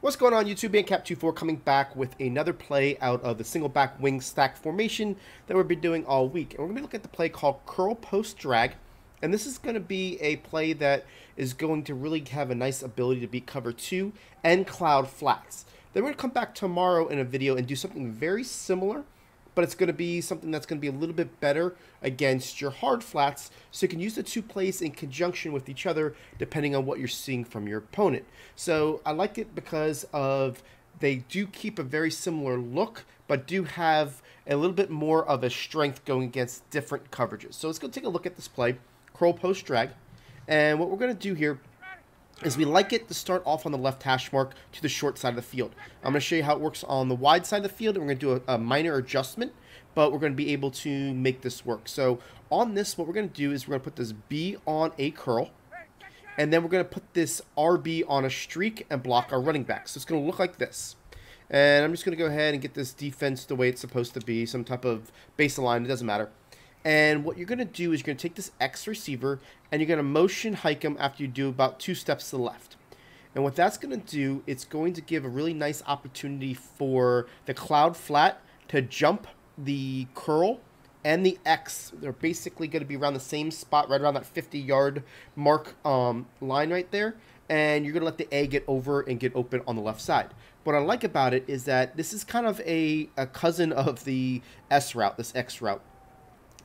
What's going on YouTube? Bandcap24 coming back with another play out of the single back wing stack formation that we've been doing all week. And we're going to be looking at the play called curl post drag. And this is going to be a play that is going to really have a nice ability to beat cover 2 and cloud flats. Then we're going to come back tomorrow in a video and do something very similar, but it's going to be something that's going to be a little bit better against your hard flats, so you can use the two plays in conjunction with each other depending on what you're seeing from your opponent. So I like it because of they do keep a very similar look, but do have a little bit more of a strength going against different coverages. So let's go take a look at this play, curl post drag. And what we're going to do here is we like it to start off on the left hash mark to the short side of the field. I'm going to show you how it works on the wide side of the field, and we're going to do a minor adjustment, but we're going to be able to make this work. So on this, what we're going to do is we're going to put this B on a curl, and then we're going to put this RB on a streak and block our running back. So it's going to look like this. And I'm just going to go ahead and get this defense the way it's supposed to be, some type of baseline, it doesn't matter. And what you're going to do is you're going to take this X receiver and you're going to motion hike him after you do about 2 steps to the left. And what that's going to do, it's going to give a really nice opportunity for the cloud flat to jump the curl and the X. They're basically going to be around the same spot, right around that 50-yard mark line right there. And you're going to let the A get over and get open on the left side. What I like about it is that this is kind of a cousin of the S route, this X route.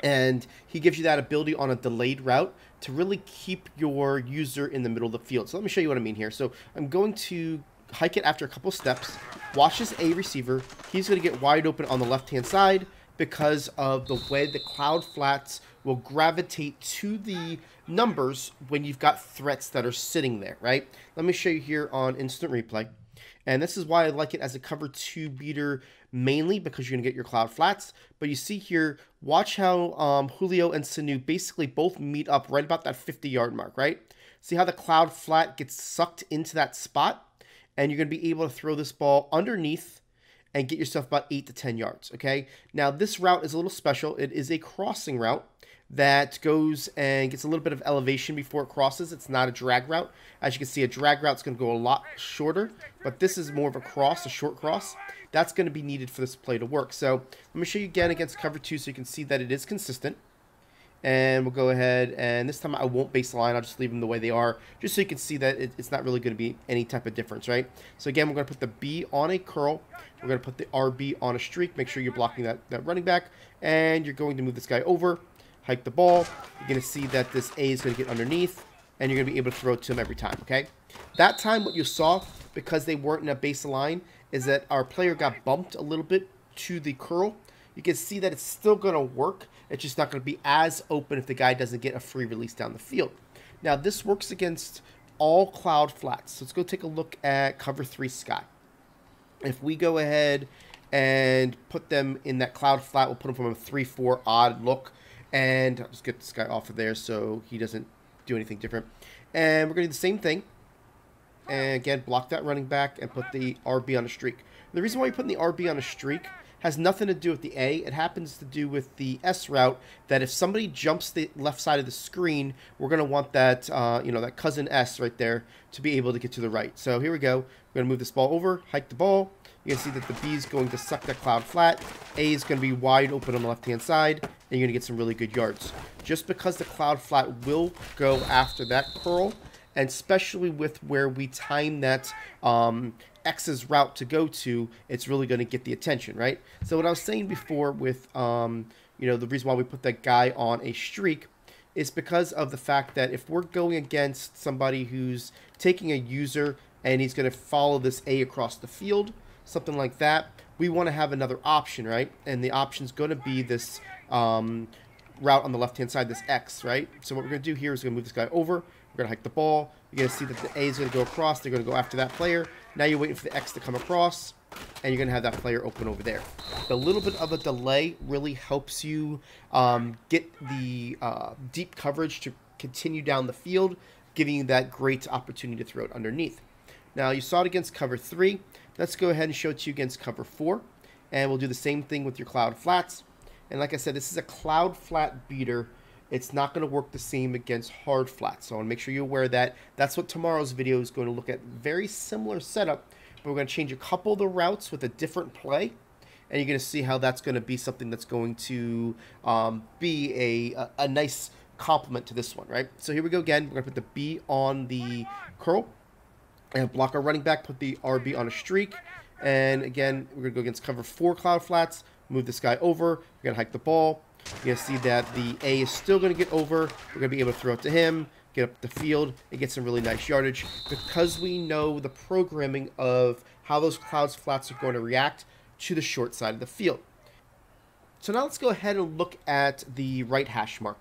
And he gives you that ability on a delayed route to really keep your user in the middle of the field. So let me show you what I mean here. So I'm going to hike it after a couple steps. Watch this A receiver. He's going to get wide open on the left-hand side because of the way the cloud flats will gravitate to the numbers when you've got threats that are sitting there, right? Let me show you here on instant replay. And this is why I like it as a cover 2 beater, mainly because you're going to get your cloud flats. But you see here, watch how Julio and Sanu basically both meet up right about that 50-yard mark, right? See how the cloud flat gets sucked into that spot? And you're going to be able to throw this ball underneath and get yourself about 8 to 10 yards, okay? Now, this route is a little special. It is a crossing route that goes and gets a little bit of elevation before it crosses. It's not a drag route. As you can see, a drag route is going to go a lot shorter, but this is more of a cross, a short cross. That's going to be needed for this play to work. So let me show you again against cover 2 so you can see that it is consistent. And we'll go ahead, and this time I won't baseline. I'll just leave them the way they are, just so you can see that it's not really going to be any type of difference, right? So again, we're going to put the B on a curl. We're going to put the RB on a streak. Make sure you're blocking that running back. And you're going to move this guy over, hike the ball. You're going to see that this A is going to get underneath, and you're going to be able to throw it to him every time, okay? That time, what you saw, because they weren't in a baseline, is that our player got bumped a little bit to the curl. You can see that it's still going to work. It's just not going to be as open if the guy doesn't get a free release down the field. Now, this works against all cloud flats. So let's go take a look at cover 3 sky. If we go ahead and put them in that cloud flat, we'll put them from a 3-4 odd look. And I'll just get this guy off of there so he doesn't do anything different. And we're going to do the same thing. And again, block that running back and put the RB on a streak. The reason why you're putting the RB on a streak has nothing to do with the A. It happens to do with the S route, that if somebody jumps the left side of the screen, we're going to want that, that cousin S right there to be able to get to the right. So here we go. We're going to move this ball over, hike the ball. You can see that the B is going to suck that cloud flat. A is going to be wide open on the left-hand side, and you're going to get some really good yards. Just because the cloud flat will go after that curl, and especially with where we time that X's route to go to, it's really going to get the attention, right? So what I was saying before with, the reason why we put that guy on a streak is because of the fact that if we're going against somebody who's taking a user and he's going to follow this A across the field, something like that, we want to have another option, right? And the option's going to be this route on the left-hand side, this X, right? So what we're going to do here is we're going to move this guy over. We're going to hike the ball. You're going to see that the A is going to go across. They're going to go after that player. Now you're waiting for the X to come across, and you're going to have that player open over there. The little bit of a delay really helps you get the deep coverage to continue down the field, giving you that great opportunity to throw it underneath. Now, you saw it against cover 3. Let's go ahead and show it to you against cover 4, and we'll do the same thing with your cloud flats. And like I said, this is a cloud flat beater. It's not going to work the same against hard flats. So I want to make sure you're aware of that. That's what tomorrow's video is going to look at. Very similar setup, but we're going to change a couple of the routes with a different play. And you're going to see how that's going to be something that's going to be a nice complement to this one, right? So here we go again. We're going to put the B on the curl and block our running back, put the RB on a streak. And again, we're going to go against cover 4 cloud flats, move this guy over. We're going to hike the ball. You're going to see that the A is still going to get over. We're going to be able to throw it to him, get up the field, and get some really nice yardage because we know the programming of how those cloud flats are going to react to the short side of the field. So now let's go ahead and look at the right hash mark.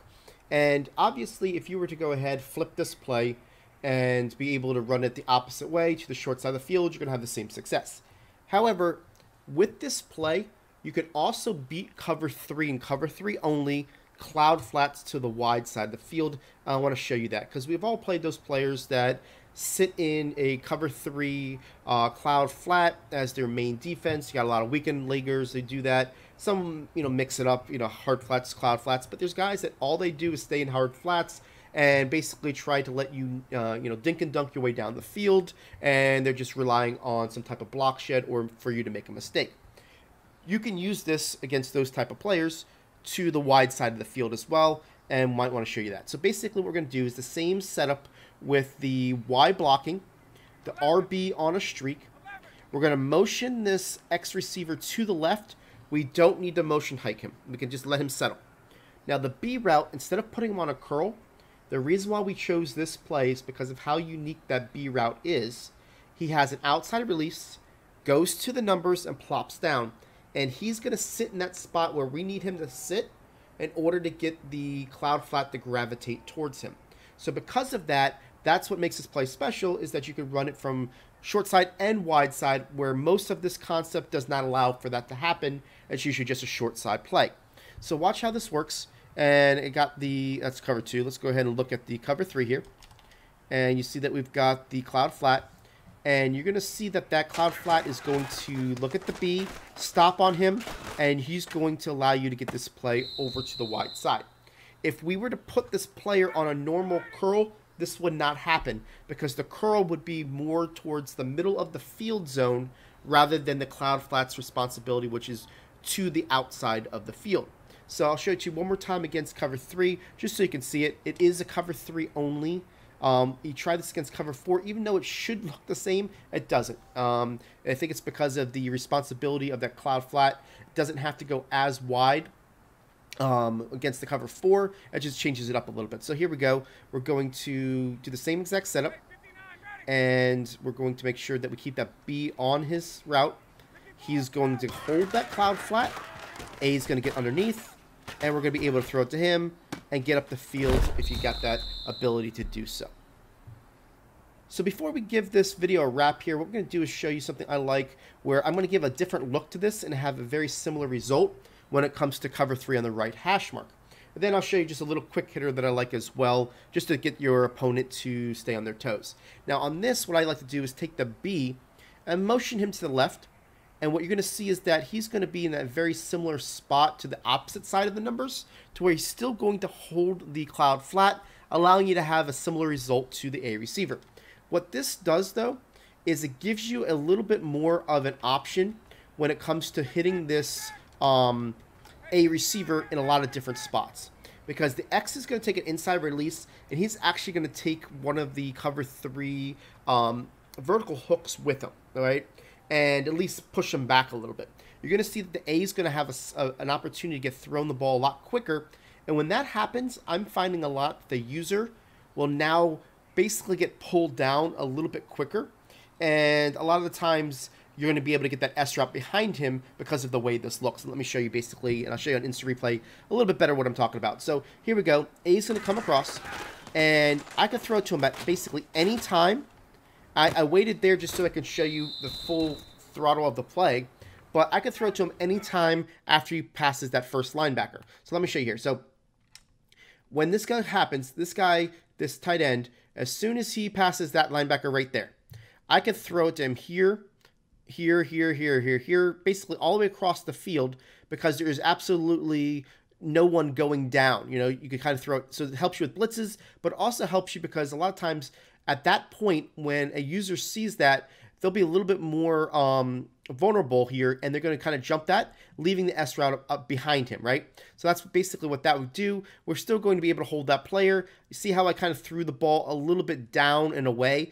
And obviously, if you were to go ahead, flip this play, and be able to run it the opposite way to the short side of the field, you're going to have the same success. However, with this play, you could also beat cover 3 and cover 3 only, cloud flats to the wide side of the field. I want to show you that because we've all played those players that sit in a cover 3 cloud flat as their main defense. You got a lot of weekend leaguers, they do that. Some, mix it up, hard flats, cloud flats, but there's guys that all they do is stay in hard flats and basically try to let you, dink and dunk your way down the field, and they're just relying on some type of block shed or for you to make a mistake. You can use this against those type of players to the wide side of the field as well, and might want to show you that. So basically what we're going to do is the same setup with the Y blocking, the RB on a streak. We're going to motion this X receiver to the left. We don't need to motion hike him. We can just let him settle. Now the B route, instead of putting him on a curl, the reason why we chose this play is because of how unique that B route is. He has an outside release, goes to the numbers, and plops down. And he's going to sit in that spot where we need him to sit in order to get the cloud flat to gravitate towards him. So because of that, that's what makes this play special, is that you can run it from short side and wide side, where most of this concept does not allow for that to happen. It's usually just a short side play. So watch how this works. And it got that's cover 2. Let's go ahead and look at the cover 3 here. And you see that we've got the cloud flat. And you're going to see that that cloud flat is going to look at the B, stop on him, and he's going to allow you to get this play over to the wide side. If we were to put this player on a normal curl, this would not happen because the curl would be more towards the middle of the field zone rather than the cloud flat's responsibility, which is to the outside of the field. So I'll show it to you one more time against cover 3, just so you can see it. It is a cover 3 only. You try this against cover 4, even though it should look the same, it doesn't. I think it's because of the responsibility of that cloud flat. It doesn't have to go as wide against the cover 4. It just changes it up a little bit. So here we go. We're going to do the same exact setup, and we're going to make sure that we keep that B on his route. He's going to hold that cloud flat. A is going to get underneath, and we're going to be able to throw it to him and get up the field if you got that ability to do so. So before we give this video a wrap here, what we're going to do is show you something I like, where I'm going to give a different look to this and have a very similar result when it comes to cover 3 on the right hash mark. And then I'll show you just a little quick hitter that I like as well, just to get your opponent to stay on their toes. Now on this, what I like to do is take the B and motion him to the left. And what you're going to see is that he's going to be in a very similar spot to the opposite side of the numbers, to where he's still going to hold the cloud flat, allowing you to have a similar result to the A receiver. What this does, though, is it gives you a little bit more of an option when it comes to hitting this A receiver in a lot of different spots. Because the X is going to take an inside release, and he's actually going to take one of the cover 3 vertical hooks with him, all right? And at least push them back a little bit. You're going to see that the A is going to have an opportunity to get thrown the ball a lot quicker. And when that happens, I'm finding a lot the user will now basically get pulled down a little bit quicker. And a lot of the times, you're going to be able to get that S route behind him because of the way this looks. And let me show you basically, and I'll show you on instant replay a little bit better what I'm talking about. So here we go. A is going to come across, and I can throw it to him at basically any time. I waited there just so I can show you the full throttle of the play, but I could throw it to him anytime after he passes that first linebacker. So let me show you here. So when this guy happens, this tight end, as soon as he passes that linebacker right there, I could throw it to him here, basically all the way across the field, because there is absolutely no one going down. You know, you can kind of throw it, so it helps you with blitzes, but also helps you because a lot of times at that point, when a user sees that, they'll be a little bit more vulnerable here, and they're going to kind of jump that, leaving the S route up behind him, right? So that's basically what that would do. We're still going to be able to hold that player. You see how I kind of threw the ball a little bit down and away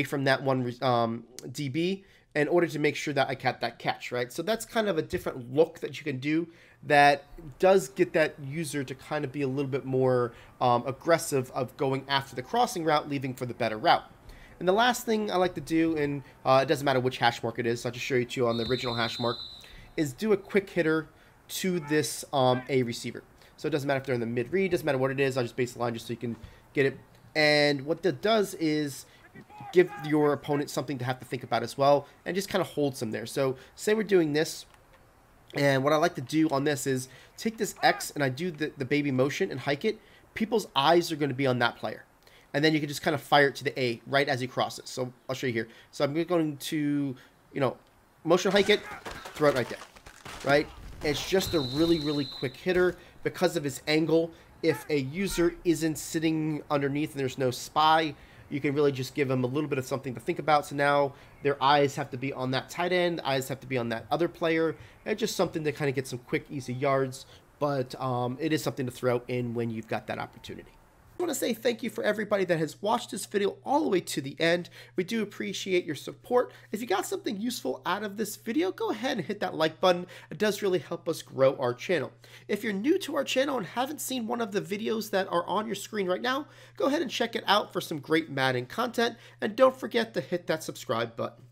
from that one DB in order to make sure that I got that catch, right? So that's kind of a different look that you can do that does get that user to kind of be a little bit more aggressive of going after the crossing route, leaving for the better route. And the last thing I like to do, and it doesn't matter which hash mark it is, so I'll just show you two on the original hash mark, is do a quick hitter to this A receiver. So it doesn't matter if they're in the mid-read, doesn't matter what it is, I'll just base the line just so you can get it. And what that does is give your opponent something to have to think about as well, and just kind of holds them there. So say we're doing this, and what I like to do on this is take this X and I do the baby motion and hike it. People's eyes are going to be on that player. And then you can just kind of fire it to the A right as he crosses. So I'll show you here. So I'm going to, motion hike it, throw it right there, right? It's just a really, really quick hitter because of his angle. If a user isn't sitting underneath and there's no spy, you can really just give them a little bit of something to think about. So now their eyes have to be on that tight end, eyes have to be on that other player, and just something to kind of get some quick, easy yards. But it is something to throw in when you've got that opportunity. I want to say thank you for everybody that has watched this video all the way to the end. We do appreciate your support. If you got something useful out of this video, go ahead and hit that like button. It does really help us grow our channel. If you're new to our channel and haven't seen one of the videos that are on your screen right now, go ahead and check it out for some great Madden content. And don't forget to hit that subscribe button.